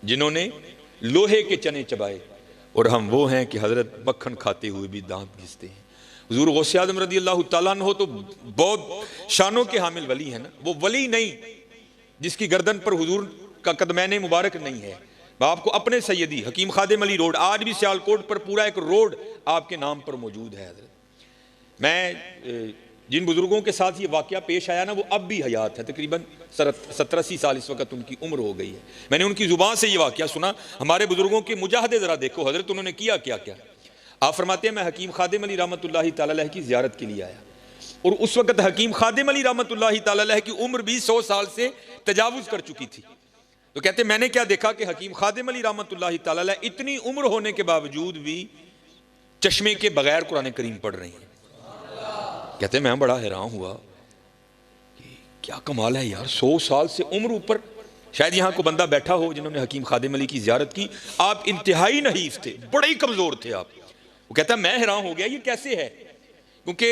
जिन्होंने लोहे के चने चबाए, और हम वो हैं कि हजरत मक्खन खाते हुए भी दांत घिसते हैं। हुजूर गौसे आज़म रज़ी अल्लाह तआला अन्हु तो बहुत शानों के हामिल वली है ना, वो वली नहीं जिसकी गर्दन पर हुजूर का कदमैन मुबारक नहीं है। आपको अपने सैयदी हकीम खादिम अली रोड, आज भी सियालकोट पर पूरा एक रोड आपके नाम पर मौजूद है। हजरत मैं जिन बुजुर्गों के साथ ये वाक़या पेश आया ना, वो अब भी हयात है, तकरीबन 70-80 साल इस वक्त उनकी उम्र हो गई है। मैंने उनकी ज़ुबान से ये वाक़या सुना। हमारे बुजुर्गों के मुजाहदे ज़रा देखो हजरत, उन्होंने किया क्या क्या। आप फरमाते हैं मैं हकीम खादिम अली रहमतुल्लाहि तआला अलैह की ज़ियारत के लिए आया, और उस वक्त हकीम खादिम अली रहमतुल्लाहि तआला अलैह की उम्र भी 100 साल से तजावुज़ कर चुकी थी। तो कहते मैंने क्या देखा कि हकीम खादिम अली रहमतुल्लाहि तआला अलैह इतनी उम्र होने के बावजूद भी चश्मे के बगैर कुरान करीम पढ़ रही हैं। कहते मैं बड़ा हैरान हुआ कि क्या कमाल है यार, 100 साल से उम्र ऊपर। शायद यहाँ को बंदा बैठा हो जिन्होंने हकीम खादिम अली की ज़ियारत की। आप इंतहाई नहीफ थे, बड़े ही कमज़ोर थे आप। वो कहता मैं हैरान हो गया ये कैसे है, क्योंकि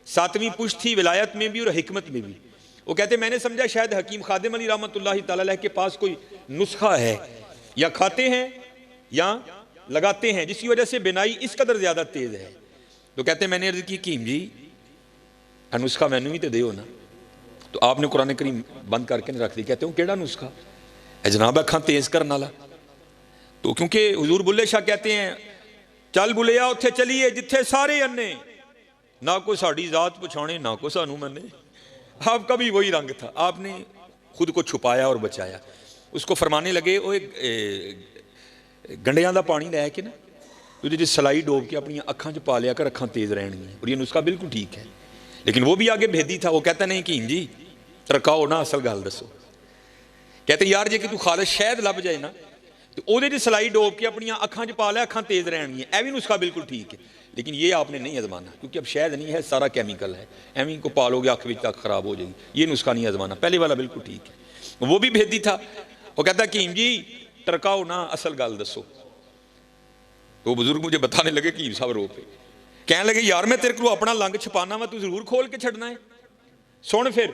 7वीं पुश्त थी विलायत में भी और हिकमत में भी। वो कहते मैंने समझा शायद हकीम खादिम अली रहमतुल्लाहि तआला अलैह के पास कोई नुस्खा है, या खाते हैं या लगाते हैं, जिसकी वजह से बिनाई इस कदर ज़्यादा तेज़ है। तो कहते मैंने अर्ज़ की हकीम जी नुस्खा मैनू ही तो दे ना। तो आपने कुरान करीम बंद करके रख दी। कहते हो केड़ा नुस्खा है जनाब, अखां तेज करने वाला। तो क्योंकि हुजूर बुल्ले शाह कहते हैं चल बुलिया उत्थे चलीए जिथे सारे अन्ने, ना कोई साड़ी जात पछाणे ना कोई सानू मने। आपका भी वही रंग था, आपने खुद को छुपाया और बचाया। उसको फरमाने लगे वो गंडियां दा पानी लैके ना तुझे सलाई डोब के अपनी अखां च पा लिया कर, अखां तेज रहणगियां। और ये नुस्खा बिल्कुल ठीक है, लेकिन वो भी आगे भेदी था। वो कहता नहीं कीम जी तरकाओ ना, असल गल दसो। कहते यार जे कि तू खालिश शहद लभ जाए ना तो ਉਹਦੇ 'ਚ सलाई डोब के अपनी अखां च पा लिया, अखां तेज रहणगियां। यह भी नुस्खा बिल्कुल ठीक है, लेकिन ये आपने नहीं आजमाना, क्योंकि अब शहद नहीं है, सारा केमिकल है। एवं को पालोगे अख विच तक खराब हो जाएगी। ये नुस्खा नहीं आजमाना, पहले वाला बिल्कुल ठीक है। वो भी भेदी था। वो कहता कीम जी तरकाओ ना, असल गल दसो। तो बुजुर्ग मुझे बताने लगे कीम साहब रो पे, कहने लगे यार मैं तेरे को अपना लंग छपाना वा, तू जरूर खोल के छड़ना है। सुन फिर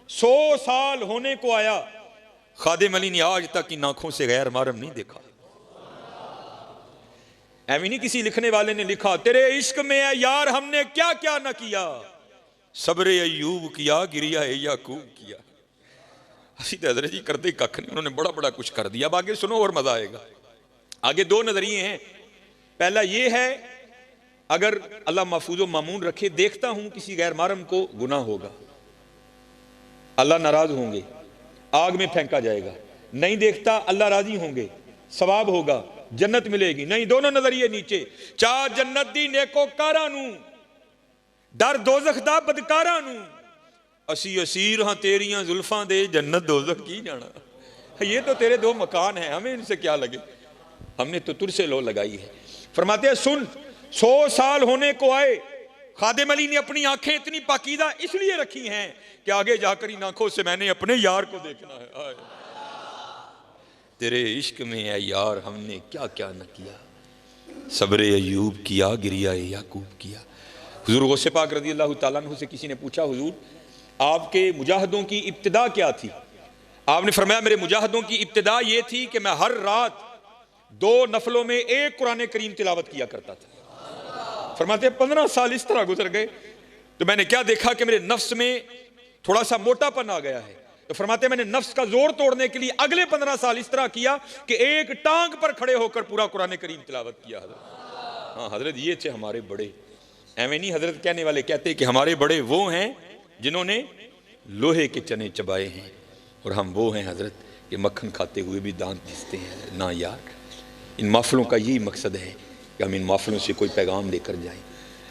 100 साल होने को आया, खादिम अली ने आज तक इन आंखों से गैर महरम नहीं देखा। ऐਵੇਂ नहीं किसी लिखने वाले ने लिखा तेरे इश्क में है यार हमने क्या क्या न किया, सब्रे अयूब किया गिरिया याकूब किया। असी तो हजरत जी करते कख नहीं, उन्होंने बड़ा बड़ा कुछ कर दिया। अब आगे सुनो और मजा आएगा। आगे 2 नजरिए हैं। पहला ये है अगर अल्लाह महफूज मामून रखे, देखता हूं किसी गैर महरम को, गुनाह होगा, अल्लाह नाराज होंगे, आग में फेंका जाएगा। नहीं देखता अल्लाह राजी होंगे, सवाब होगा, जन्नत मिलेगी। नहीं, दोनों नजरिए नीचे। चाह जन्नत दी नेकोकारां नूं, डर दोजख दा बदकारां नूं, असी असीर हां तेरियां जुल्फां दे, जन्नत दोजख की जाना। ये तो तेरे 2 मकान हैं, हमें इनसे क्या लगे, हमने तो तुरसे लो लगाई है। फरमाते हैं सुन 100 साल होने को आए, खादिम अली ने अपनी आंखें इतनी पाकीदा इसलिए रखी हैं कि आगे जाकर इन आंखों से मैंने अपने यार को देखना है। आए तेरे इश्क में है यार हमने क्या क्या न किया, सब्रे अयूब किया गिरिया याकूब किया। हुजूर गौसे पाक रज़ी अल्लाह तआला अन्हु से किसी ने पूछा हुजूर आपके मुजाहिदों की इब्तिदा क्या थी? आपने फरमाया मेरे मुजाहिदों की इब्तिदा ये थी कि मैं हर रात 2 नफलों में 1 कुरान करीम तिलावत किया करता था। फरमाते 15 साल इस तरह गुजर गए तो मैंने क्या देखा कि मेरे नफ्स में थोड़ा सा मोटापन आ गया है। तो फरमाते मैंने नफ्स का जोर तोड़ने के लिए अगले 15 साल इस तरह किया कि एक टांग पर खड़े होकर पूरा कुरान करीम तिलावत किया। हजरत हाँ हजरत ये थे हमारे बड़े। एवं नहीं हजरत कहने वाले कहते कि हमारे बड़े वो हैं जिन्होंने लोहे के चने चबाए हैं, और हम वो हैं हजरत कि मक्खन खाते हुए भी दांत घिसते हैं ना। यार इन महफिलों का यही मकसद है कि हम इन महफिलों से कोई पैगाम लेकर जाएं।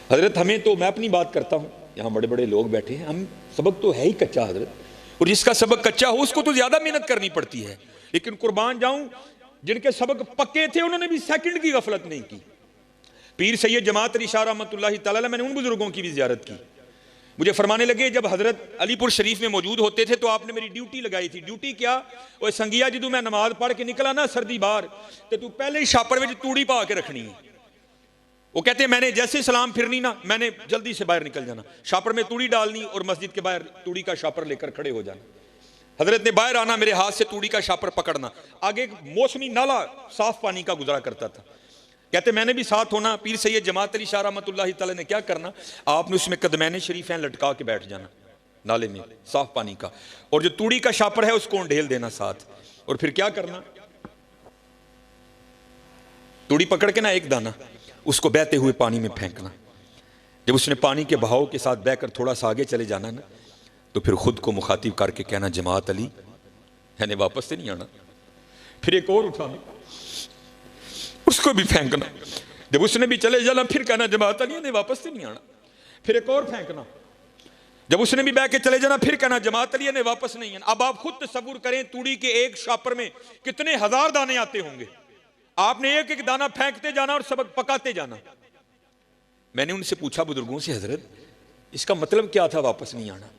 हजरत हमें तो, मैं अपनी बात करता हूँ, यहाँ बड़े बड़े लोग बैठे हैं, हम सबक तो है ही कच्चा हजरत, और जिसका सबक कच्चा हो उसको तो ज़्यादा मेहनत करनी पड़ती है। लेकिन कुर्बान जाऊँ जिनके सबक पक्के थे उन्होंने भी सेकंड की गफलत नहीं की। पीर सैयद जमात अली शाह रहमतुल्लाहि तआला अलैह, मैंने उन बुजुर्गों की भी ज़ियारत की। मुझे फरमाने लगे जब हजरत अलीपुर शरीफ में मौजूद होते थे तो आपने मेरी ड्यूटी लगाई थी। ड्यूटी क्या? वो संगिया जो मैं नमाज पढ़ के निकला ना सर्दी बाहर, तो तू पहले ही छापर में तूड़ी पा के रखनी है। वो कहते मैंने जैसे सलाम फिरनी ना, मैंने जल्दी से बाहर निकल जाना, छापर में तूड़ी डालनी और मस्जिद के बाहर तूड़ी का छापर लेकर खड़े हो जाना। हजरत ने बाहर आना, मेरे हाथ से तूड़ी का शापर पकड़ना, आगे एक मौसमी नाला साफ पानी का गुजरा करता था। कहते मैंने भी साथ होना। पीर सैयद जमात अली शाह रहमतुल्लाहि तआला ने क्या करना, आपने उसमें कदमैन शरीफैन लटका के बैठ जाना नाले में साफ पानी का, और जो तूड़ी का शापर है उसको ढेल देना साथ, और फिर क्या करना, तूड़ी पकड़ के ना एक दाना उसको बहते हुए पानी में फेंकना। जब उसने पानी के बहाव के साथ बहकर थोड़ा सा आगे चले जाना ना, तो फिर खुद को मुखातिब करके कहना, जमात अली यानी वापस से नहीं आना। फिर एक और उठाना, उसको भी फेंकना। जब उसने भी चले जाना, फिर कहना, जमात अली यानी वापस से नहीं आना। फिर एक और फेंकना। जब उसने भी बह के चले जाना, फिर कहना, जमात अली यानी वापस नहीं आना। अब आप खुद तसव्वुर करें, तूड़ी के एक शापर में कितने हजार दाने आते होंगे। आपने एक एक दाना फेंकते जाना और सबक पकाते जाना। मैंने उनसे पूछा बुजुर्गों से, हजरत इसका मतलब क्या था वापस नहीं आना?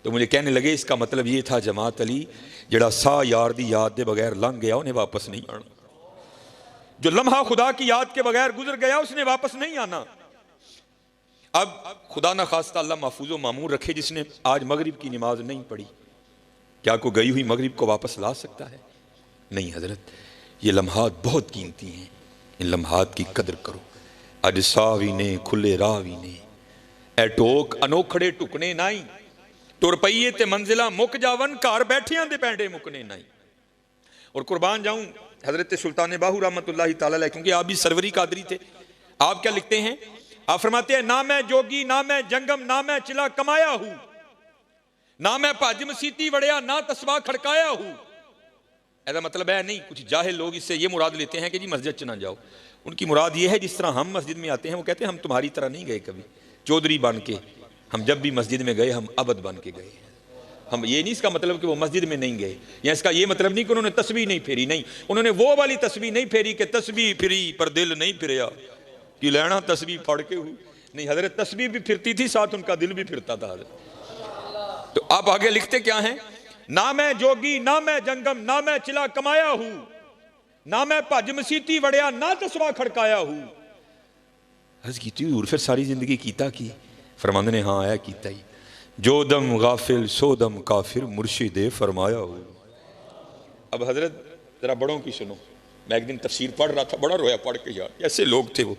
तो मुझे कहने लगे, इसका मतलब ये था जमात अली, जड़ा सा यार दी याद के बगैर लंघ गया उन्हें वापस नहीं आना। जो लम्हा खुदा की याद के बगैर गुजर गया उसने वापस नहीं आना। अब खुदा ना खास्ता अल्लाह महफूजो मामूर रखे, जिसने आज मगरिब की नमाज नहीं पढ़ी, क्या को गई हुई मगरिब को वापस ला सकता है? नहीं हजरत, ये लम्हात बहुत कीमती हैं, इन लम्हात की कदर करो। अज सावी ने खुले रावी ने ए टोक अनोखड़े टुकने नाई, तुर पईए ते मंजिला मुक जावन, घर बैठियां दे पैंडे मुकने नाई। और कुर्बान जाऊं हजरत सुल्तान बाहू रहमतुल्लाहि तआला अलैह, क्योंकि आप भी सरवरी कादरी थे। आप क्या लिखते हैं? आप फरमाते हैं, ना मैं जोगी ना मैं जंगम ना मैं चिला कमाया हूं, ना मैं भज मसीती वड़िया ना तस्बा खड़काया हूं। ऐसा मतलब है नहीं, कुछ जाहिल लोग इससे ये मुराद लेते हैं कि जी मस्जिद च ना जाओ। उनकी मुराद ये है, जिस तरह हम मस्जिद में आते हैं, वो कहते हैं हम तुम्हारी तरह नहीं गए कभी चौधरी बन के, हम जब भी मस्जिद में गए हम अबद बन के गए। हम ये नहीं इसका मतलब कि वो मस्जिद में नहीं गए, या इसका ये मतलब नहीं कि उन्होंने तस्बीह नहीं फेरी, नहीं, उन्होंने वो वाली तस्बीह नहीं फेरी कि तस्बीह फिरी पर दिल नहीं फिरया कि लेना तस्बीह पढ़ के हुई। नहीं, हजरत तस्बीह भी फिरती थी, साथ उनका दिल भी फिरता था हजरत। तो आप आगे लिखते क्या हैं? ना मैं जोगी ना मैं जंगम ना मैं चिला कमाया हूं, ना मैं भज मसीती वड़िया ना तस्बा खड़काया हूं। अर्ज की फिर सारी जिंदगी कीता की? फरमांदे ने, हाँ आया कीता ही, जो दम गाफिल सो दम काफिर मुर्शिदे फरमाया हो। अब हजरत जरा बड़ों की सुनो। मैं एक दिन तफसीर पढ़ रहा था, बड़ा रोया पढ़ के, यार ऐसे लोग थे वो।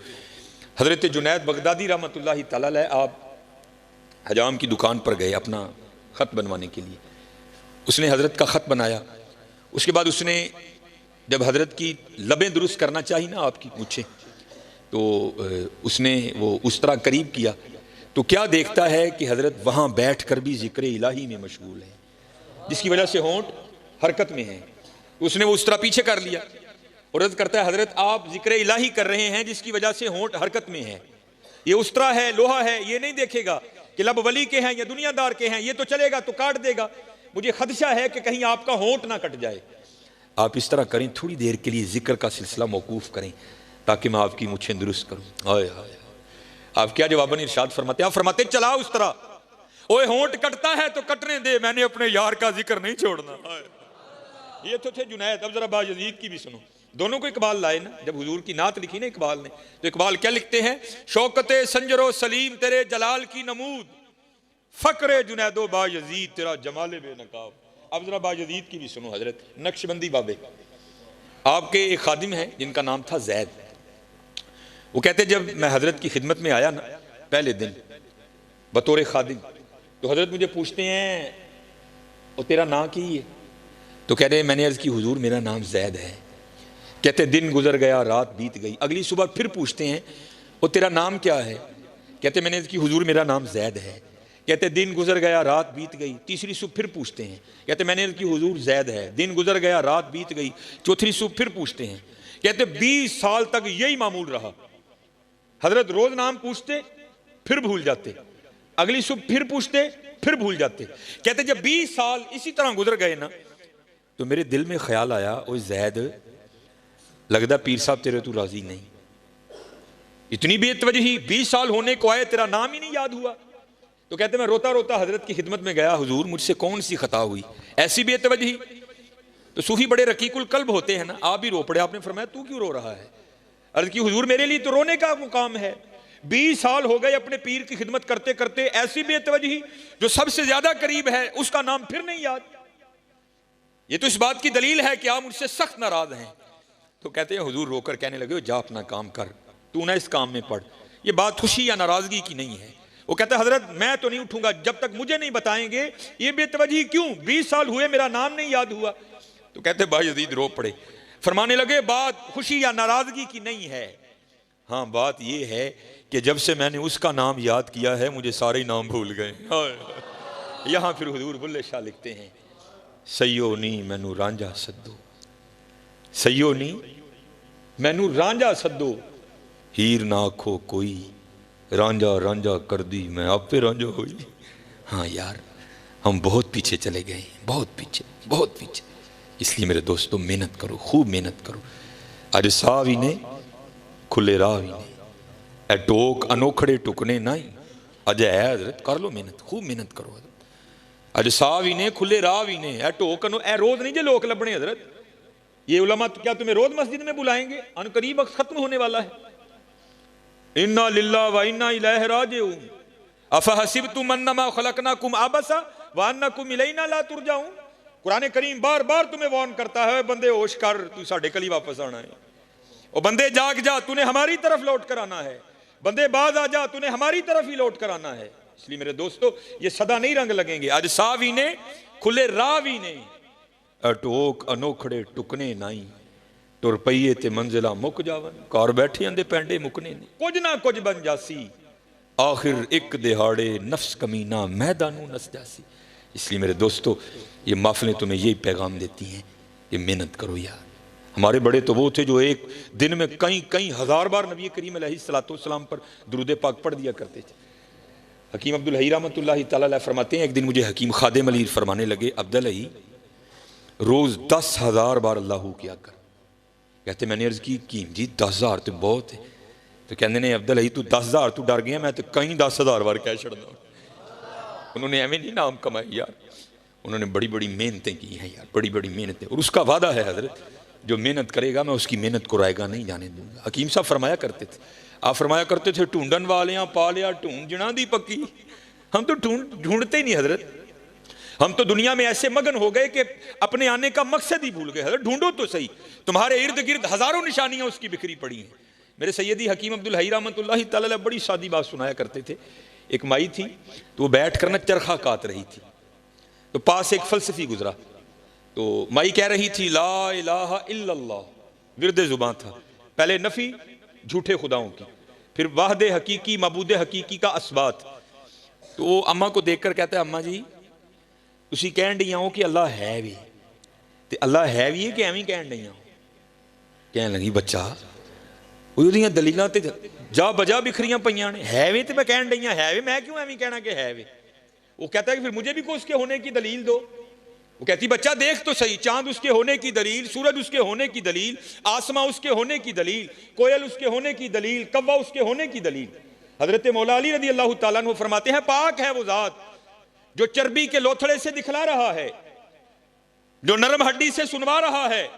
हजरत जुनैद बगदादी रहमतुल्लाहि तआला अलैह, आप हजाम की दुकान पर गए अपना ख़त बनवाने के लिए। उसने हजरत का ख़त बनाया, उसके बाद उसने जब हजरत की लबें दुरुस्त करना चाहिए ना आपकी मुझे, तो उसने वो उस तरह करीब किया, तो क्या देखता है कि हजरत वहाँ बैठ कर भी जिक्र इलाही में मशगूल है, जिसकी वजह से होंठ हरकत में है। उसने वो उस तरह पीछे कर लिया और अर्ज करता है, हजरत आप जिक्र इलाही कर रहे हैं जिसकी वजह से होंठ हरकत में है, ये उस तरह है, लोहा है, ये नहीं देखेगा कि लब वली के हैं या दुनियादार के हैं, ये तो चलेगा तो काट देगा, मुझे खदशा है कि कहीं आपका होंठ ना कट जाए। आप इस तरह करें, थोड़ी देर के लिए जिक्र का सिलसिला मौकूफ करें ताकि मैं आपकी मुझे दुरुस्त करूं। हाय हाय, आप क्या जवाबन इरशाद फरमाते? आप फरमाते चला उस तरह, ओए होंठ कटता है तो कटने दे, मैंने अपने यार का जिक्र नहीं छोड़ना। ये तो थे जुनैद। अब जरा बायजीद की भी सुनो। दोनों को इकबाल लाए ना, जब हुजूर की नात लिखी ना इकबाल ने, तो इकबाल क्या लिखते हैं? शौकते संजरो सलीम तेरे जलाल की नमूद, फक्रे जुनैदो बायजीद तेरा जमाले बेनकाब। अब जरा बायजीद की भी सुनो। हजरत नक्शबंदी बाबे, आपके एक खादिम हैं जिनका नाम था जैद। वो कहते जब मैं हजरत की खिदमत में आया ना पहले दिन बतौर खादिम, तो हजरत मुझे पूछते हैं, और तेरा नाम क्या है? तो कह रहे मैंने अर्ज की, हुजूर मेरा नाम जैद है। कहते दिन गुजर गया रात बीत गई। अगली सुबह फिर पूछते हैं, और तेरा नाम क्या है? कहते मैंने अर्ज की, हुजूर मेरा नाम जैद है। कहते दिन गुजर गया रात बीत गई। तीसरी सुबह फिर पूछते हैं, कहते मैंने अर्ज की, हुजूर जैद है। दिन गुजर गया रात बीत गई। चौथी सुबह फिर पूछते हैं, कहते 20 साल तक यही मामूल रहा। हजरत रोज नाम पूछते फिर भूल जाते, अगली सुबह फिर पूछते फिर भूल जाते। कहते जब 20 साल इसी तरह गुजर गए ना, तो मेरे दिल में ख्याल आया, ओ जैद लगदा पीर साहब तेरे तू राजी नहीं, इतनी बेतवजही 20 साल होने को आए, तेरा नाम ही नहीं याद हुआ। तो कहते मैं रोता रोता हजरत की खिदमत में गया, हुजूर मुझसे कौन सी खता हुई ऐसी बेतवजही? तो सूफी बड़े रकीकुल कल्ब होते हैं ना, आप भी रो पड़े। आपने फरमाया तू क्यों रो रहा है? अर्ज की, हुजूर मेरे लिए तो रोने का मुकाम है। 20 साल हो गए अपने पीर की खिदमत करते करते, ऐसी बेतवजही जो सबसे ज्यादा करीब है उसका नाम फिर नहीं याद। ये तो इस बात की दलील है कि आप मुझसे सख्त नाराज हैं। तो कहते हैं हुजूर रोकर कहने लगे, जा अपना काम कर, तू ना इस काम में पढ़, ये बात खुशी या नाराजगी की नहीं है। वो कहता है हजरत मैं तो नहीं उठूंगा जब तक मुझे नहीं बताएंगे ये बेतवजी क्यों, 20 साल हुए मेरा नाम नहीं याद हुआ। तो कहते भाई यजीद रो पड़े, फरमाने लगे बात खुशी या नाराजगी की नहीं है, हाँ बात ये है कि जब से मैंने उसका नाम याद किया है मुझे सारे ही नाम भूल गए। यहां फिर हुजूर बुल्ले शाह लिखते हैं, सैयो नी मैनू रांझा सद्दो, सैयो नी मैनू रांझा सद्दो, हीर ना आखो कोई, रांझा रांझा कर दी मैं आपे रांझा हुई। हाँ यार हम बहुत पीछे चले गए, बहुत पीछे, बहुत पीछे। इसलिए मेरे दोस्तों मेहनत करो, खूब मेहनत करो। अज साह भी ने खुले राह भी ने, ए टोक अनोखड़े टुकने नहीं, अज है हजरत कर लो मेहनत, खूब मेहनत करो। अज साह भी ने खुले राह भी ने, ए टोक ए रोज नहीं जे लोग लभने हजरत, ये उलमा तो क्या तुम्हें रोज मस्जिद में बुलाएंगे, अनकरीब वक्त खत्म होने वाला है। इन्ना लिल्लाह व इन्ना इलैहि राजिऊन, अफहसिबतुम अन्नमा खलकनाकुम आबसा व अन्नकुम इलैना ला तुरजाऊन। कुरान करीम बार बार तुम्हें वार्न करता है, बंदे होश कर, तू साढ़े कल ही वापस आना है। और बंदे जाग जा, तूने हमारी तरफ लौट कर आना है। बंदे बाज आ जा, तूने हमारी तरफ ही लौट कर आना है। इसलिए मेरे दोस्तों ये सदा नहीं रंग लगेंगे। आज सावी ने खुले रावी ने, अटोक अनोखड़े टुकने नाई, तुर पईए ते मंजिला मुक जावन, घर बैठे आंदे पैंडे मुकने ने, कुछ ना कुछ बन जासी, आखिर एक दिहाड़े नफ्स कमीना मैदानू नस जासी। इसलिए मेरे दोस्तों ये महफिलें तुम्हें यही पैगाम देती हैं कि मेहनत करो यार। हमारे बड़े तो वो थे जो एक दिन में कई कई हजार बार नबी करीम अलैहिस्सलाम पर दुरूद पाक पढ़ दिया करते थे। हकीम अब्दुल हई रहमतुल्लाहि तआला अलैह फरमाते हैं, एक दिन मुझे हकीम खादिम अली फरमाने लगे, अब्दुल हई रोज 10,000 बार अल्लाहू किया कर। कहते मैंने अर्ज की हकीम जी 10,000 तो बहुत है। तो कहते ने अब्दुल हई तू 10,000 तू डर गया, मैं तो कई 10,000 बार कह छड़ना। उन्होंने एवं नहीं नाम कमाई यार, उन्होंने बड़ी बड़ी मेहनतें की हैं यार, बड़ी बड़ी मेहनतें। और उसका वादा है हजरत, जो मेहनत करेगा मैं उसकी मेहनत को रायगा नहीं जाने दूंगा। हकीम साहब फरमाया करते थे, आप फरमाया करते थे, ढूंढन वाले पा लिया ढूंढ जना दी पक्की। हम तो ढूंढते ही नहीं हजरत, हम तो दुनिया में ऐसे मगन हो गए कि अपने आने का मकसद ही भूल गए। हजरत ढूंढो तो सही, तुम्हारे इर्द गिर्द हजारों निशानियां उसकी बिखरी पड़ी हैं। मेरे सैयदी हकीम अब्दुल हई रहमतुल्लाहि तआला अलैह बड़ी सादी बात सुनाया करते थे। एक माई थी तो वो बैठ कर ना चरखा काट रही थी, तो पास एक फलसफी गुजरा, तो माई कह रही थी ला इलाहा इल्लल्लाह, विरदे जुबां था। पहले नफी झूठे खुदाओं की, फिर वाहदे हकीकी मबूदे हकीकी का असबात। तो वो अम्मा को देखकर कहता है, अम्मा जी तुसी कहन डी हो कि अल्लाह है भी, ते अल्लाह है भी है कि एवं कहन डी हो। कहन लगी बच्चा ਉਹਦੀਆਂ दलीलां ते जा बजा बिखरियां पईयां ने, है वे तो मैं कहन डी है वे, मैं क्यों एवं कहना कि है वे। वो कहता है कि फिर मुझे भी कोई उसके होने की दलील दो। वो कहती बच्चा देख तो सही, चांद उसके होने की दलील, सूरज उसके होने की दलील, आसमां उसके होने की दलील, कोयल उसके होने की दलील, कव्वा उसके होने की दलील। हजरत मौला अली रज़ी अल्लाह तआला अन्हु फरमाते हैं, पाक है वो जात जो चर्बी के लोथड़े से दिखला रहा है, जो नरम हड्डी से सुनवा रहा है,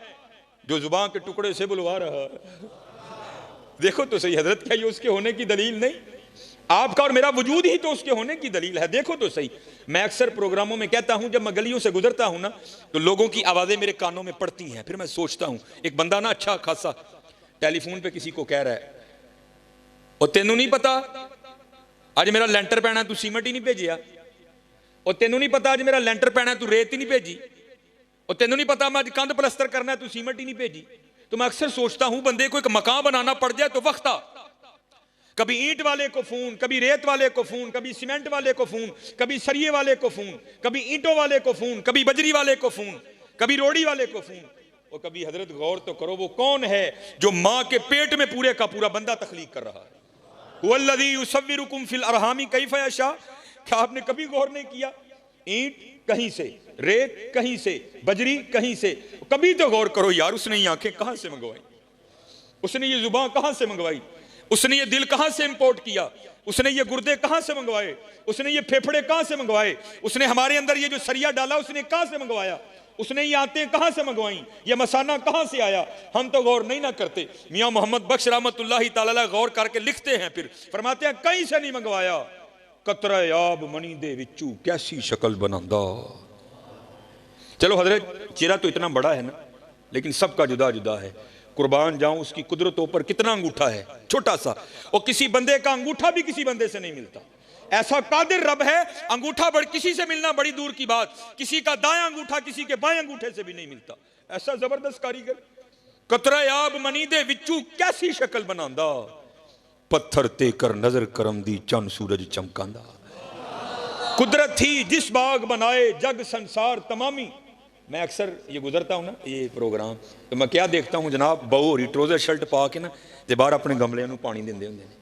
जो जुबान के टुकड़े से बुलवा रहा है। देखो तो सही हजरत, क्या ये उसके होने की दलील नहीं? आपका और मेरा वजूद ही तो उसके होने की दलील है। देखो तो सही, मैं अक्सर प्रोग्रामों में कहता हूं, जब मैं गलियों से गुजरता हूं ना, तो लोगों की आवाजें मेरे कानों में पड़ती हैं। फिर मैं सोचता हूं, एक बंदा ना अच्छा खासा टेलीफोन पे किसी को कह रहा है, और तेनू नहीं पता अज मेरा लेंटर पैना तू सीमेंट ही नहीं भेजिया, और तेनू नहीं पता अज मेरा लेंटर पैना तू रेत ही नहीं भेजी, और तेनू नहीं पता मैं अज कंध प्लस्तर करना तू सीमेंट ही नहीं भेजी। तो मैं अक्सर सोचता हूं, बंदे को एक मकान बनाना पड़ जाए तो वक्त आ, कभी ईंट वाले को फोन, कभी रेत वाले को फोन, कभी सीमेंट वाले को फोन, कभी सरिये वाले को फोन, कभी ईंटों वाले को फोन, कभी बजरी वाले को फोन, कभी रोड़ी वाले को फोन। और कभी हजरत गौर तो करो, वो कौन है जो मां के पेट में पूरे का पूरा बंदा तख्लीक कर रहा है। वल्लज़ी युसव्विरुकुम फिल अरहामी कैफ़ यशा। क्या आपने कभी गौर नहीं किया? ईंट कहीं से, रेत कहीं से, बजरी कहीं से। कभी तो गौर करो यार, उसने ये आंखें कहां से मंगवाई, उसने ये जुबान कहां से मंगवाई, उसने ये दिल कहां से इंपोर्ट किया, उसने ये गुर्दे कहां से मंगवाए, उसने ये फेफड़े कहां से मंगवाए, उसने हमारे अंदर ये जो सरिया डाला उसने कहां से मंगवाया, उसने ये आंतें कहां से मंगवाई, ये मसाना कहां से आया। हम तो गौर नहीं ना करते। मियां मोहम्मद बख्श रहमतुल्लाहि तआला अलैह गौर करके लिखते हैं, फिर फरमाते हैं कहीं से नहीं मंगवाया, कतरा आब मनी दे विचू कैसी शक्ल बनांदा। चलो हजरत, चेहरा तो इतना बड़ा है ना, लेकिन सबका जुदा जुदा है। कुर्बान जाऊं उसकी कुदरतों पर, कितना अंगूठा है, छोटा सा, और किसी बंदे का अंगूठा भी किसी बंदे से नहीं मिलता। ऐसा कादिर रब है, अंगूठा किसी से मिलना बड़ी दूर की बात, किसी का दायां अंगूठा किसी के बाएं अंगूठे से भी नहीं मिलता। ऐसा जबरदस्त कारीगर, कतरा आब मनी दे विचू कैसी शक्ल बनांदा, पत्थर ते कर नजर करम दी चंद सूरज चमकांदा। कुदरत थी जिस बाग बनाए जग संसार तमामी। मैं अक्सर ये गुजरता हूँ ना ये प्रोग्राम, तो मैं क्या देखता हूँ जनाब, बहु होरी ट्रोजर शर्ट पा के ना ते बाहर अपने गमलियां नूं पानी दिंदे हुंदे ने।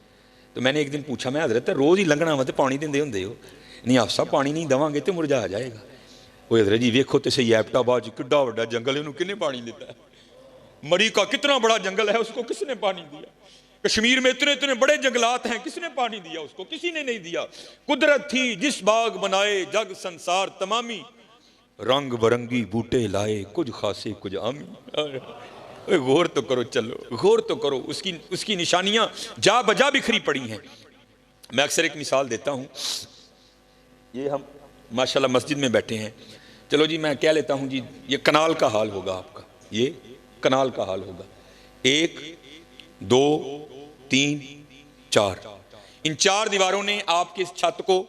तो मैंने एक दिन पूछा, मैं हजरत रोज़ ही लंघना वा ते पानी दिंदे हुंदे हो? नहीं आप साहब, पानी नहीं देवांगे तो मुरझा जाएगा। वो हजरत जी वेखो तो सही, एबटाबाद किड्डा वड्डा जंगल है, उन्होंने किसने पानी दिता है? मरी का कितना बड़ा जंगल है, उसको किसने पानी दिया? कश्मीर में इतने इतने बड़े जंगलात हैं, किसने पानी दिया उसको? किसी ने नहीं दिया। कुदरत थी जिस बाग बनाए जग संसार तमामी, रंग बरंगी बूटे लाए कुछ खासे कुछ आमी। गौर तो करो, चलो गौर तो करो, उसकी निशानियां जा बजा बिखरी पड़ी हैं। मैं अक्सर एक मिसाल देता हूं, ये हम माशाल्लाह मस्जिद में बैठे हैं, चलो जी मैं कह लेता हूं जी ये कनाल का हाल होगा आपका, ये कनाल का हाल होगा, 1 2 3 4, इन 4 दीवारों ने आपकी इस छत को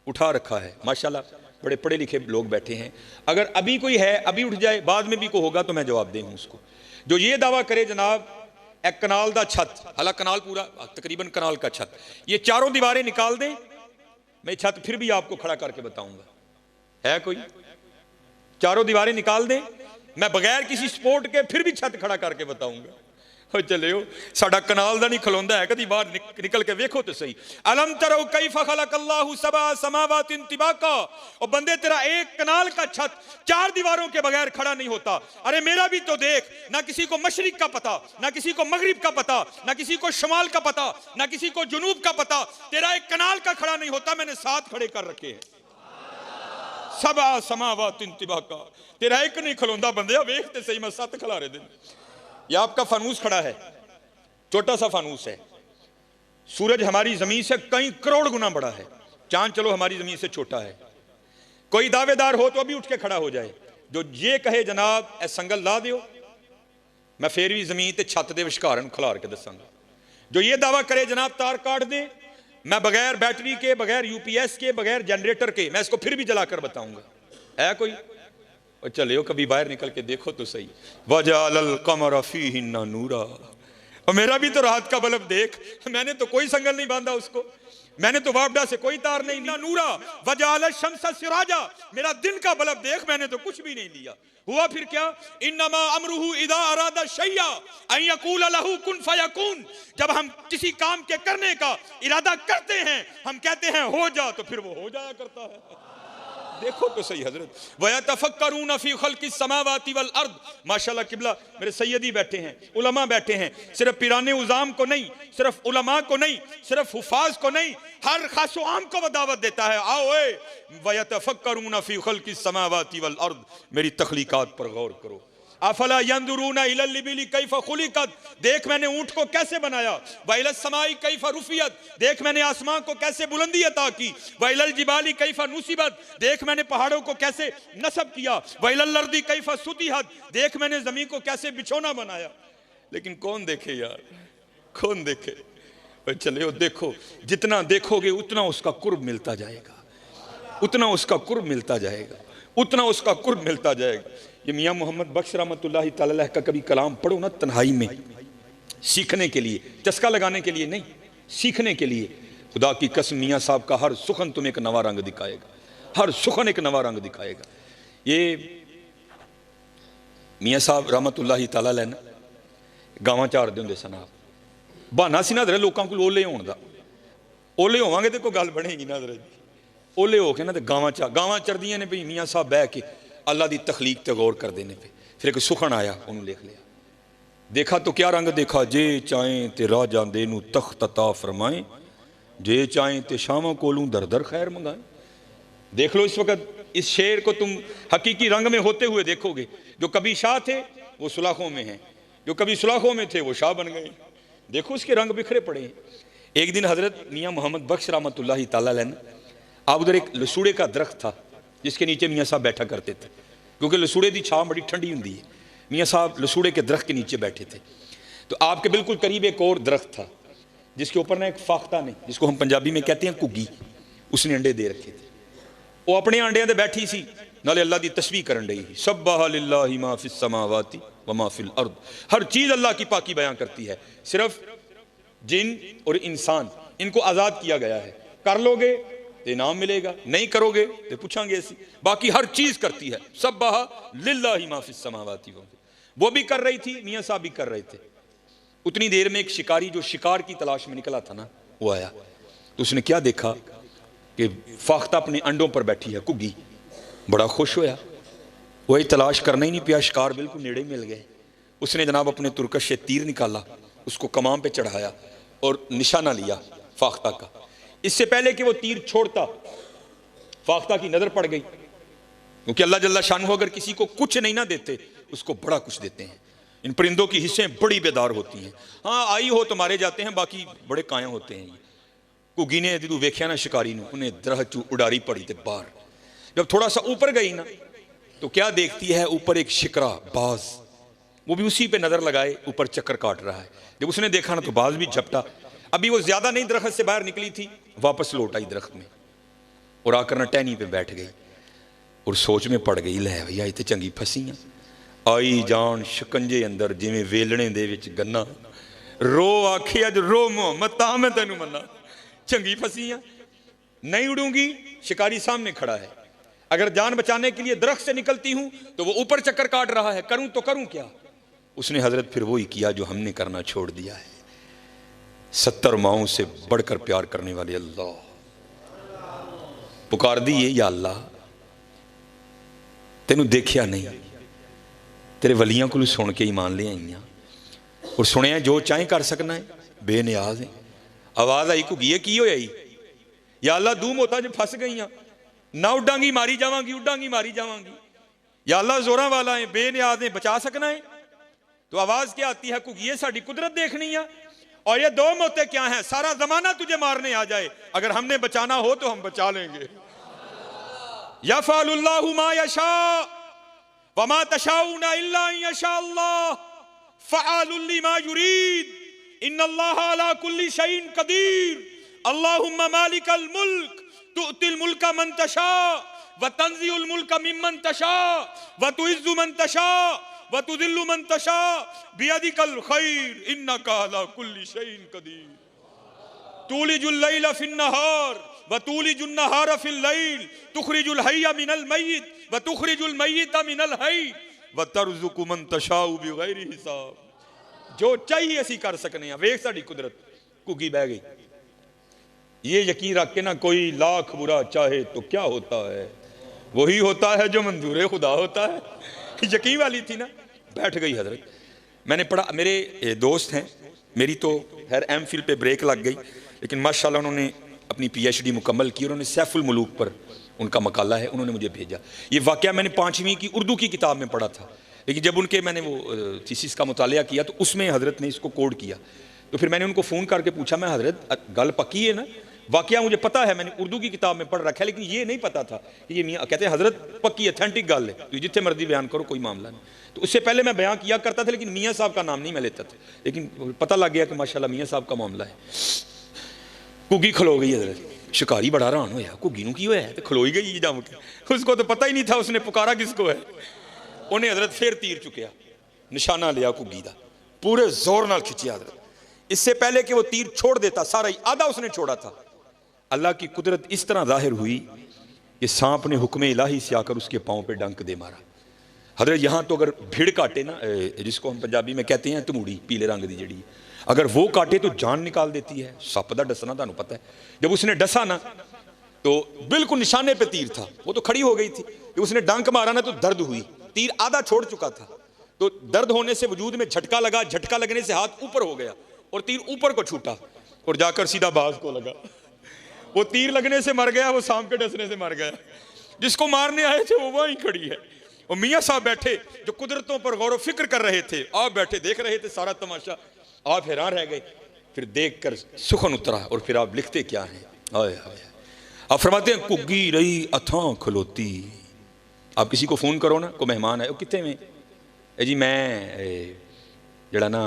उठा रखा है। माशाल्लाह बड़े पढ़े लिखे लोग बैठे हैं। अगर अभी कोई है, अभी उठ जाए, बाद में भी कोई होगा तो मैं जवाब दे उसको। जो ये दावा करे जनाब एक कनाल दा छत, हालांकि कनाल पूरा तकरीबन कनाल का छत, ये 4 दीवारें निकाल दें, मैं छत फिर भी आपको खड़ा करके बताऊंगा। है कोई? 4 दीवारें निकाल दें, मैं बगैर किसी सपोर्ट के फिर भी छत खड़ा करके बताऊंगा। हो चलियो, साडा कनाल दा नहीं खलोंदा है, कभी बाहर निकल के देखो तो सही। अलम तरो कैफ खलकल्लाहु सबा समावातिन तिबाका, और बंदे तेरा एक कनाल का छत 4 दीवारों के बगैर खड़ा नहीं होता। अरे मेरा भी तो देख, ना किसी को मशरिक का पता, ना किसी को मगरिब का पता, ना किसी को शमाल का पता, ना किसी को जुनूब का पता, तेरा एक कनाल का खड़ा नहीं होता, मैंने 7 खड़े कर रखे हैं। सबा समावातिन तिबाका, तेरा एक नहीं खलोंदा बंदे, वेखते सही मैं 7 खिलारे दिन। यह आपका फानूस खड़ा है, छोटा सा फानूस है। सूरज हमारी जमीन से कई करोड़ गुना बड़ा है, चांद चलो हमारी जमीन से छोटा है। कोई दावेदार हो तो अभी उठ के खड़ा हो जाए, जो ये कहे जनाब ए संगल ला दियो, मैं फिर भी जमीन ते छत दे विचकार खिलार के दसांगा। जो ये दावा करे जनाब तार काट दे, मैं बगैर बैटरी के, बगैर यूपीएस के, बगैर जनरेटर के, मैं इसको फिर भी जलाकर बताऊंगा। है कोई? और चले कभी बाहर निकल के देखो तो सही। वजालल कमर फीहिन्ना नूरा, और मेरा भी तो रात का बल्ब देख, मैंने तो कोई संगल नहीं बांधा उसको, मैंने तो वापडा से कोई तार नहीं ली। नूरा वजाल शम्स सिराजा, मेरा दिन का बल्ब देख, मैंने तो कुछ भी नहीं लिया। हुआ फिर क्या? इन्नमा अमरुहु इदा अरादा शैया अन यकूल लहू कुन फयकून, जब हम किसी काम के करने का इरादा करते हैं, हम कहते हैं हो जा, तो फिर वो हो जाया करता है। देखो तो सही हजरत। वयतफक्करून फी खल्किस समावाति वल अर्द, माशाल्लाह किबला मेरे सैयदी बैठे हैं, उलमा बैठे हैं, सिर्फ पिराने उजाम को नहीं, सिर्फ उलमा को नहीं, सिर्फ हुफाज को नहीं, हर खासो आम को वो दावत देता है, आओ ए वयतफक्करून फी खल्किस समावाति वल अर्द, मेरी तख्लीकात पर गौर करो। अफला यंजुरून इलल लिबिली कैफ खुलिकत, देख मैंने ऊंट को कैसे बनाया। वइलल समाई कैफ रुफियत, देख मैंने आसमान को कैसे बुलंदी अता की। वइलल जिबाली कैफ नुसिबत, देख मैंने पहाड़ों को कैसे नस्ब किया। वइलल अर्दी कैफ सुतिहत, देख मैंने जमीन को कैसे बिछोना बनाया। लेकिन कौन देखे यार, कौन देखे? चले देखो, जितना देखोगे उतना उसका कुर्ब मिलता जाएगा, उतना उसका कुर्ब मिलता जाएगा, उतना उसका कुर्ब मिलता जाएगा। ये मियाँ मोहम्मद बख्श रहमतुल्लाहि तआला अलैह का कभी कलाम पढ़ो ना तन्हाई में, सीखने के लिए, चस्का लगाने के लिए नहीं, सीखने के लिए। खुदा की कसम मियाँ साहब का हर सुखन तुम्हें एक नवा रंग दिखाएगा, हर सुखन एक नवा रंग दिखाएगा। ये मियाँ साहब रहमतुल्लाहि तआला अलैह ना गावां चारदे हुंदे सन। आप बहाना सी ना दरे लोगों को ओले होने का, ओले होवांगे तो कोई गल बनेगी ना दरे, ओले हो के ना तो गावां चरदियां ने भी मियाँ साहब बह के अल्लाह की तखलीक ते गौर कर देने पे। फिर एक सुखन आया, उन्होंने लिख लिया, देखा तो क्या रंग देखा, जे चाहें ते राजा दे नू तख्त अता फरमाएं, जे चाहें ते शामा कोलूं दर दर खैर मंगाएं। देख लो इस वक्त इस शेर को तुम हकीकी रंग में होते हुए देखोगे। जो कभी शाह थे वो सुलाखों में हैं, जो कभी सुलाखों में थे वो शाह बन गए। देखो उसके रंग बिखरे पड़े हैं। एक दिन हजरत मियाँ मोहम्मद बख्श रहमतुल्लाहि तआला अलैह, आप उधर एक लसूड़े का दरख्त था जिसके नीचे मियाँ साहब बैठा करते थे। क्योंकि लसूड़े की छां बड़ी ठंडी होंगी है। मियाँ साहब लसूड़े के दरख्त के नीचे बैठे थे, तो आपके बिल्कुल करीब एक और दरख्त था जिसके ऊपर ना एक फाख्ता ने, जिसको हम पंजाबी में कहते हैं घुग्गी, उसने अंडे दे रखे थे। वो अपने अंडियां ते बैठी सी, नाले अल्लाह की तस्बीह करन रही। सब्बाह लिल्लाहि मा फिस समावाति व मा फिल अर्द, हर चीज़ अल्लाह की पाकी बयां करती है। सिर्फ जिन और इंसान, इनको आज़ाद किया गया है। कर लोगे तो इनाम मिलेगा, नहीं करोगे तो पूछांगे ऐसी। बाकी हर चीज़ करती है। सब्बाह लिल्लाहि मा फिस समावाति, वो भी कर रही थी, मियाँ साहब भी कर रहे थे। उतनी देर में एक शिकारी जो शिकार की तलाश में निकला था ना, वो आया। तो उसने क्या देखा कि फाख्ता अपने अंडों पर बैठी है घुग्गी। बड़ा खुश होया, वही तलाश करना ही नहीं पिया, शिकार बिल्कुल नेड़े मिल गए। उसने जनाब अपने तुरकश से तीर निकाला, उसको कमान पे चढ़ाया और निशाना लिया फाख्ता का। इससे पहले कि वो तीर छोड़ता, फाख्ता की नजर पड़ गई, क्योंकि अल्लाह जल्ला शानहू अगर किसी को कुछ नहीं ना देते, उसको बड़ा कुछ देते हैं। इन परिंदों की हिस्सें बड़ी बेदार होती हैं। हाँ, आई हो तो मारे जाते हैं, बाकी बड़े कायम होते हैं ये। घुग्गी ने जो वेख्या ना शिकारी ने, उन्हें दरख्त चू उडारी पड़ी थे बाहर। जब थोड़ा सा ऊपर गई ना, तो क्या देखती है, ऊपर एक शिकरा बाज, वो भी उसी पे नजर लगाए ऊपर चक्कर काट रहा है। जब उसने देखा ना, तो बाज भी झपटा। अभी वो ज्यादा नहीं दरख्त से बाहर निकली थी, वापस लौट आई दरख्त में और आकर ना टहनी पे बैठ गई और सोच में पड़ गई, लै भैया इतने चंगी फसी आई जान शिकंजे अंदर, जिमें वेलने दे विच गन्ना। रो आखे अज रो मोहम्मद, ता मैं तेनू मन्ना, चंगी फसी हाँ, नहीं उड़ूंगी। शिकारी सामने खड़ा है, अगर जान बचाने के लिए दरख्त से निकलती हूं तो वो ऊपर चक्कर काट रहा है, करूं तो करूं क्या। उसने हजरत फिर वही किया जो हमने करना छोड़ दिया है। 70 माओं से बढ़कर प्यार करने वाले अल्लाह, पुकार दी है, या अल्लाह तेनू देखिया नहीं, तेरे वलियां को सुन के ईमान ले आई और सुनिया जो चाहे कर सकना है, बेनियाज है। आवाज आई घुग्गी की होया, या अल्लाह दू मौतां च फस गई, ना उडांगी मारी जावांगी, उडांगी मारी जावांगी। या अल्लाह जोरा वाला है, बेनियाज है, बचा सकना है। तो आवाज क्या आती है, घुग्गी साडी कुदरत देखनी है, और ये 2 मौतें क्या हैं, सारा जमाना तुझे मारने आ जाए, अगर हमने बचाना हो तो हम बचा लेंगे। यफ़अलुल्लाहु मा यशा वमा तशाऊना इल्ला अन यशा अल्लाह फ़अलुल लिमा युरीद इन्नल्लाह अला कुल्ली शैइन कदीर। अल्लाहुम्मा मालिकल मुल्क तुअतिल मुल्का मन तशा व तंज़िउल मुल्का मिम्मन तशा व तुइज़्ज़ु मन तशा व तुज़िल्लु मन तशा बियदिकल खैर इन्नका अला कुल्ली शैइन कदीर। तूलिजुल लैला फिन नहार व तूलिजुन नहार फिल लैल तुखरिजुल हय्य मिनल मय्यित व तुखरिजुल मय्यिता मिनल हय्य व तर्ज़ुकु मन तशाउ बिगैरि हिसाब। जो चाहिए असी कर सकने हैं। वेख साडी कुदरत। घुग्गी बह गई। ये यकीन रख के ना, कोई लाख बुरा चाहे तो क्या होता है, वही होता है जो मंजूर खुदा होता है। यकीन वाली थी ना, बैठ गई हजरत। मैंने पढ़ा, मेरे दोस्त हैं, मेरी तो खैर एमफिल पे ब्रेक लग गई, लेकिन माशाल्लाह उन्होंने अपनी PhD मुकम्मल की। उन्होंने सैफुल मुलूक पर उनका मकाला है, उन्होंने मुझे भेजा। ये वाक़या मैंने 5वीं की उर्दू की किताब में पढ़ा था, लेकिन जब उनके मैंने वो थीसिस का मुतालिया किया तो उसमें हज़रत ने इसको कोड किया। तो फिर मैंने उनको फ़ोन करके पूछा, मैं हज़रत गल पक्की है ना, वाक़या मुझे पता है, मैंने उर्दू की किताब में पढ़ रखा है, लेकिन ये नहीं पता था कि ये मियाँ कहते हैं हज़रत पक्की अथेंटिक गल है, तो जितने मर्जी बयान करो, कोई मामला नहीं। तो उससे पहले मैं बयान किया करता था, लेकिन मियाँ साहब का नाम नहीं मैं लेता था, लेकिन पता लग गया कि माशाल्लाह मियाँ साहब का मामला है। घुग्गी खलो गई हज़रत। शिकारी बड़ा हैरान होया, घुग्गी नूं की होया है, तो खलोई गई जम के, उसको तो पता ही नहीं था उसने पुकारा किसको है। उन्हें हज़रत फिर तीर चुकया, निशाना लिया घुग्गी दा, पूरे जोर नाल खिंचिया हज़रत। इससे पहले कि वो तीर छोड़ देता, सारा ही आधा उसने छोड़ा था। अल्लाह की कुदरत इस तरह जाहिर हुई कि सांप ने हुक्म इलाही से आकर उसके पाँव पे डंक दे मारा। हज़रत यहाँ तो अगर भीड़ काटे ना, जिसको हम पंजाबी में कहते हैं तमूड़ी, पीले रंग की जड़ी, अगर वो काटे तो जान निकाल देती है। सप दा डसना तुहानू पता है। जब उसने डसा ना, तो बिल्कुल निशाने पे तीर था, वो तो खड़ी हो गई थी। जब उसने डंक मारा ना, तो दर्द हुई, तीर आधा छोड़ चुका था, तो दर्द होने से वजूद में झटका लगा, झटका लगने से हाथ ऊपर हो गया और तीर ऊपर को छूटा और जाकर सीधा बाज को लगा। वो तीर लगने से मर गया, वो सांप के डसने से मर गया। जिसको मारने आए थे वो वहीं खड़ी है। और मियाँ साहब बैठे जो कुदरतों पर गौर व फिक्र कर रहे थे, आप बैठे देख रहे थे सारा तमाशा। आप हैरान रह गए, फिर देख कर सुखन उतरा। और फिर आप लिखते क्या हैं, आए आप फरमाते हैं, घुग्गी रही अथां खलोती, आप किसी को फ़ोन करो ना, कोई मेहमान आए, कितने में जी मैं जड़ा ना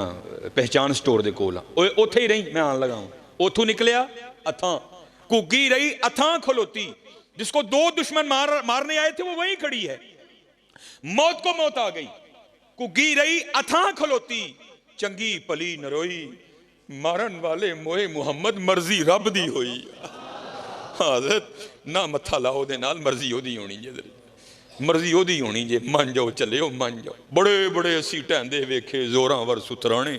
पहचान स्टोर के कोल उत्थे ही रही, मैं आन लगा हूँ, उथों निकलिया अथां, घुग्गी रही अथां खलोती, जिसको 2 दुश्मन मारने आए थे वो वहीं खड़ी है, मौत को मौत आ गई, घुग्गी रही अथां खलोती, चंगी भली नरोई, मारन वाले मोए मुहम्मद, मर्जी रब दी होई। हज़रत ना मत्था लाओ दे नाल, मर्जी ओदी होनी जे, मर्जी ओदी होनी जे, मन जाओ चले मन जाओ। बड़े बड़े असी टैंदे वेखे जोरां वर सुतराने,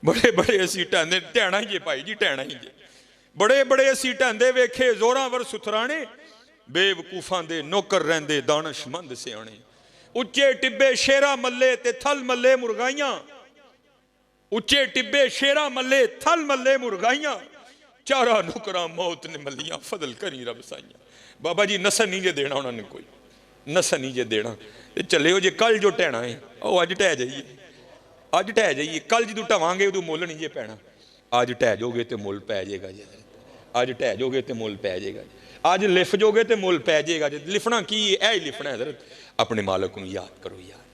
बड़े बड़े असी टैंदे, टैना ही जे भाई जी, टैना ही जे, बड़े बड़े असी टैंदे वेखे जोरां वर सुतराने, बेवकूफां दे नौकर रहिंदे दानशमंद सियाणे, उच्चे टिब्बे शेरा मल्ले ते थल मल्ले मुरगाइयां, उच्चे टिब्बे शेरा मल्ले थल मल्ले मुरगाइयां, चारा नुकरा मौत ने मलियां, फजल करी रब साइयां। बाबा जी नसन नहीं जे देना उन्होंने, कोई नसन नहीं जे देना, चले हो जे कल जो टहना है वह अज ढह जाइए, अज ढह जाइए, कल जो ढवांगे उदू मुल नहीं जे पैना, अज ढह जाओगे तो मुल पै जाएगा जी, अज ढह जाओगे तो मुल पै जाएगा, अज लिफ जाओगे तो मुल पै जाएगा जी। लिफना की है, ही लिफना है। अपने मालक को याद करो यार,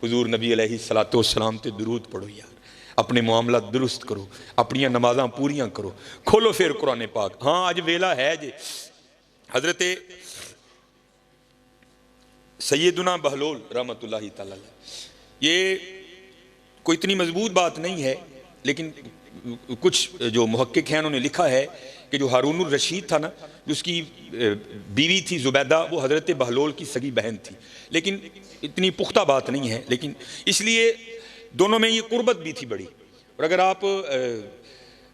हुजूर नबी अलैहिस्सलातु वस्सलाम ते दुरूद पढ़ो यार, अपने मामला दुरुस्त करो, अपनी नमाज़ां पूरियां करो, खोलो फिर कुरान पाक। हाँ अज वेला है जी, हजरत सैयदुना बहलोल रहमतुल्लाहि तआला, ये कोई इतनी मजबूत बात नहीं है, लेकिन कुछ जो मुहक्किक हैं उन्होंने लिखा है कि जो हारून रशीद था ना, जो उसकी बीवी थी जुबैदा, वो हजरत बहलोल की सगी बहन थी, लेकिन इतनी पुख्ता बात नहीं है, लेकिन इसलिए दोनों में ये कुर्बत भी थी बड़ी। और अगर आप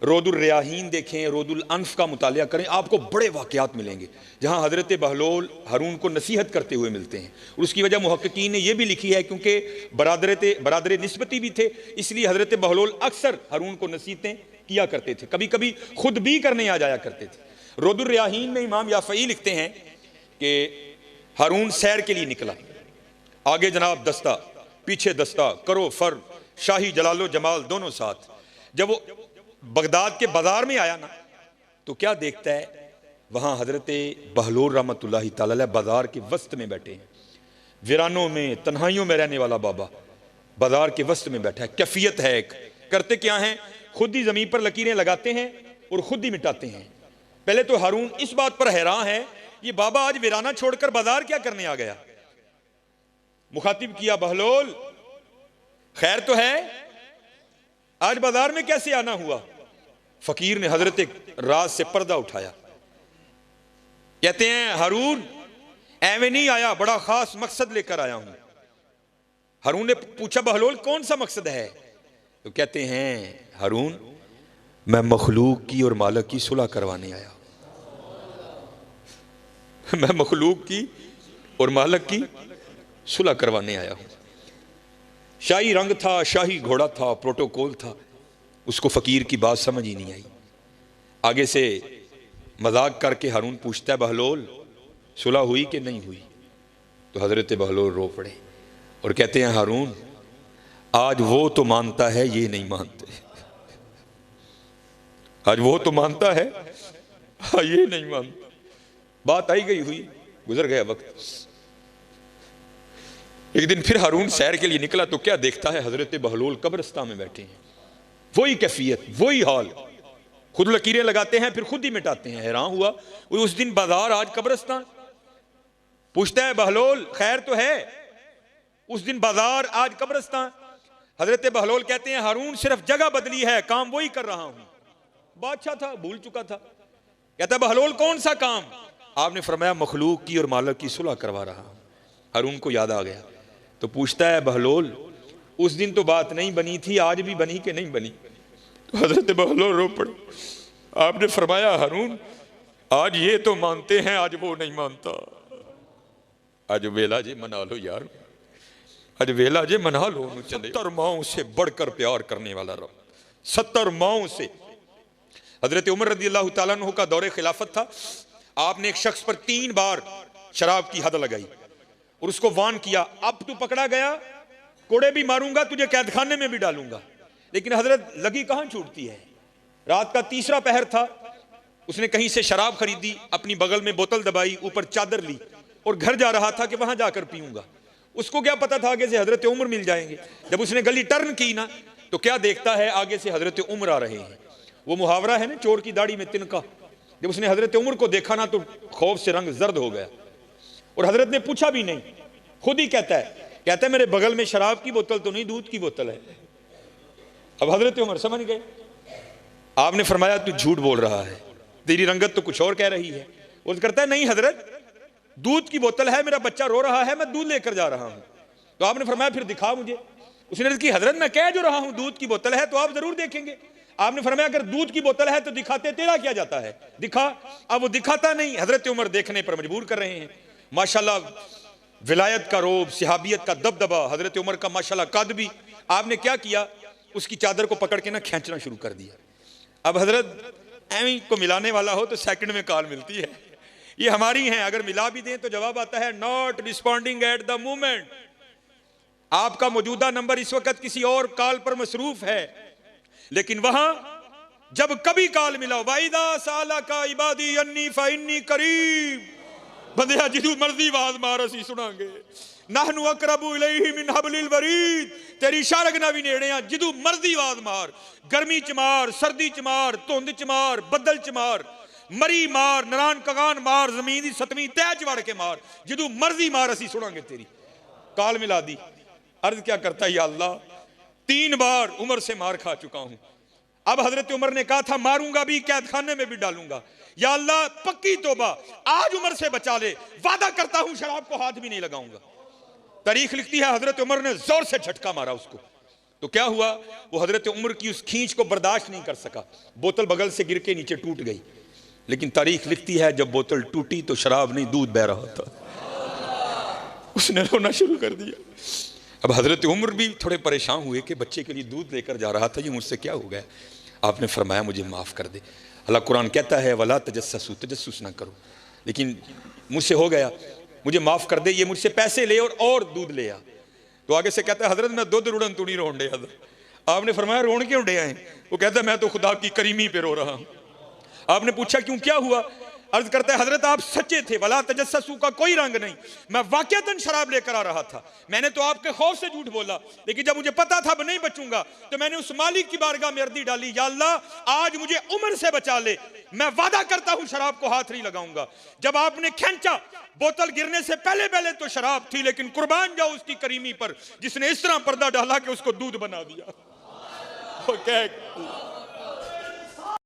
रोदुल रियाहीन देखें, रोदुल अनफ का मुतालिया करें, आपको बड़े वाक़यात मिलेंगे जहाँ हज़रत बहलोल हारून को नसीहत करते हुए मिलते हैं। और उसकी वजह मुहक्किकीन ने यह भी लिखी है, क्योंकि बरादर निस्बती भी थे, इसलिए हज़रत बहलोल अक्सर हारून को नसीहतें किया करते थे, कभी कभी खुद भी करने आ जाया करते थे। रोदुल रियाहीन में इमाम याफ़ई लिखते हैं कि हारून सैर के लिए निकला, आगे जनाब दस्ता, पीछे दस्ता, करो फर, शाही जलालो जमाल दोनों साथ। जब वो बगदाद के बाजार में आया ना, तो क्या देखता है, वहाँ हजरत बहलोल रहमतुल्लाहि तआला बाजार के वस्त में बैठे हैं, वीरानों में तन्हाइयों में रहने वाला बाबा बाजार के वस्त में बैठा है। कैफियत है एक, करते क्या हैं, खुद ही जमीन पर लकीरें लगाते हैं और खुद ही मिटाते हैं। पहले तो हारून इस बात पर हैरान है, ये बाबा आज वीराना छोड़कर बाजार क्या करने आ गया। मुखातिब किया, बहलोल खैर तो है, आज बाजार में कैसे आना हुआ। फकीर ने हजरत राज से पर्दा उठाया, कहते हैं हारून एवं नहीं आया, बड़ा खास मकसद लेकर आया हूं। हारून ने पूछा, बहलोल कौन सा मकसद है। तो कहते हैं हारून, मैं मखलूक की और मालिक की सुलह करवाने आया, मैं मखलूक की और मालिक की सुलह करवाने आया हूं। शाही रंग था, शाही घोड़ा था, प्रोटोकॉल था, उसको फकीर की बात समझ ही नहीं आई। आगे से मजाक करके हारून पूछता है, बहलोल सुलह हुई कि नहीं हुई। तो हजरत बहलोल रो पड़े और कहते हैं, हारून आज वो तो मानता है, ये नहीं मानते, आज वो तो मानता है, ये नहीं मानता। बात आई गई हुई, गुजर गया वक्त। एक दिन फिर हारून सैर के लिए निकला, तो क्या देखता है, हजरत बहलोल कब्रिस्तान में बैठे हैं, वही कैफियत, वही हाल, खुद लकीरें लगाते हैं फिर खुद ही मिटाते हैं। हैरान हुआ, उस दिन बाजार आज कब्रिस्तान। पूछता है, बहलोल खैर तो है। उस दिन बाजार आज कब्रिस्तान। हजरत बहलोल कहते हैं, हारून सिर्फ जगह बदली है, काम वही कर रहा हूं। बादशाह था, भूल चुका था। कहता है, बहलोल कौन सा काम। आपने फरमाया, मखलूक की और मालिक की सुलह करवा रहा हूं। हारून को याद आ गया, तो पूछता है, बहलोल उस दिन तो बात नहीं बनी थी, आज भी बनी कि नहीं बनी। तो हजरत बहलोल रो पड़े। आपने फरमाया, हारून आज ये तो मानते हैं, आज वो नहीं मानता। आज वेला जे मना लो यार, आज वेला जे मना लो। 70 माओं से बढ़कर प्यार करने वाला रब, 70 माओं से। हजरत उमर रज़ी अल्लाह तआला अन्हु का दौरे खिलाफत था। आपने एक शख्स पर 3 बार शराब की हद लगाई और उसको वार्न किया, अब तू पकड़ा गया, कोड़े भी मारूंगा, तुझे कैद खाने में भी डालूंगा। लेकिन हजरत लगी कहां छूटती है। रात का 3रा पहर था, उसने कहीं से शराब खरीदी, अपनी बगल में बोतल दबाई, ऊपर चादर ली और घर जा रहा था कि वहां जाकर पीऊंगा। उसको क्या पता था आगे से हजरत उमर मिल जाएंगे। जब उसने गली टर्न की ना, तो क्या देखता है, आगे से हजरत उमर आ रहे हैं। वो मुहावरा है ना, चोर की दाढ़ी में तिनका। जब उसने हजरत उमर को देखा ना, तो खौफ से रंग जर्द हो गया। और हजरत ने पूछा भी नहीं, खुद ही कहता है मेरे बगल में शराब की बोतल तो नहीं, दूध की बोतल है। अब हजरत उमर समझ गए। आपने फरमाया तू झूठ बोल रहा है, तेरी रंगत तो कुछ और कह रही है। वो करता है नहीं हजरत, दूध की बोतल है, मेरा बच्चा रो रहा है, मैं दूध लेकर जा रहा हूं। तो आपने फरमाया फिर दिखा मुझे। उसने अर्ज की हजरत मैं कह जो रहा हूं दूध की बोतल है, तो आप जरूर देखेंगे। आपने फरमाया अगर दूध की बोतल है तो दिखाते तेरा क्या जाता है, दिखा। अब वो दिखाता नहीं, हजरत उमर देखने पर मजबूर कर रहे हैं। माशाल्लाह विलायत का रोब, सिहाबियत का दबदबा, हजरत उमर का माशाल्लाह कद भी। आपने क्या किया, उसकी चादर को पकड़ के ना खींचना शुरू कर दिया। अब हजरत एवं को मिलाने वाला हो तो सेकंड में कॉल मिलती है। ये हमारी हैं, अगर मिला भी दें तो जवाब आता है not responding at the moment. आपका मौजूदा नंबर इस वक्त किसी और कॉल पर मसरूफ है, लेकिन वहां जब कभी कॉल मिला, वाइदा साला का इबादी अन्नी फइन्नी करीब, बंदिया जिदू मर्जी आवाज मार असी सुनांगे। नहनु अकरबु इलैहि मिन हब्लिल वरीद, तेरी शारग ना भी नेड़े आ, जिदू मर्जी आवाज मार। गर्मी च मार, सर्दी च मार, धुंध च मार, बदल च मार, मरी मार, नरान कगान मार, जमीन की सतवीं तह च वड़ के मार, जिदू मर्जी मार असी सुनांगे तेरी। काल मिला दी। अर्ज क्या करता है, या अल्लाह 3 बार उमर से मार खा चुका हूं। अब हजरत उमर ने कहा था मारूंगा भी, कैद खाने में भी डालूंगा। या अल्लाह पक्की तौबा, आज उमर से बचा ले, वादा करता हूं शराब को हाथ भी नहीं लगाऊंगा। तारीख लिखती है हजरत उमर ने जोर से झटका मारा उसको। तो क्या हुआ, वो हजरत उमर की उस खींच को बर्दाश्त नहीं कर सका, बोतल बगल से गिर के नीचे टूट गई। लेकिन तारीख लिखती है जब बोतल टूटी तो शराब नहीं, दूध बह रहा था। उसने रोना शुरू कर दिया। अब हजरत उमर भी थोड़े परेशान हुए कि बच्चे के लिए दूध लेकर जा रहा था, ये मुझसे क्या हो गया। आपने फरमाया मुझे माफ कर दे। अल्लाह कुरान कहता है वला तजस्ससु, तजस्सुस ना करो, लेकिन मुझसे हो गया, मुझे माफ कर दे, ये मुझसे पैसे ले और दूध ले आ। तो आगे से कहता है हजरत मैं दूध रुड़न तू नहीं रोन डे। आपने फरमाया रोन क्यों डे आए। वो कहता है मैं तो खुदा की करीमी पे रो रहा हूं। आपने पूछा क्यों, क्या हुआ। अर्ज करता है हजरत आप सच्चे थे, वला तजस्ससु का कोई रंग नहीं, मैं वाकईतन शराब लेकर आ रहा था। मैंने तो आपके खौफ से झूठ बोला, लेकिन जब मुझे पता था मैं नहीं बचूंगा तो मैंने उस मालिक की बारगाह में अर्जी डाली, या अल्लाह आज मुझे उम्र से बचा ले, मैं वादा करता हूं शराब को हाथ नहीं लगाऊंगा। जब आपने खींचा, बोतल गिरने से पहले पहले तो शराब थी, लेकिन कुर्बान जाओ उसकी करीमी पर जिसने इस तरह पर्दा डाला कि उसको दूध बना दिया।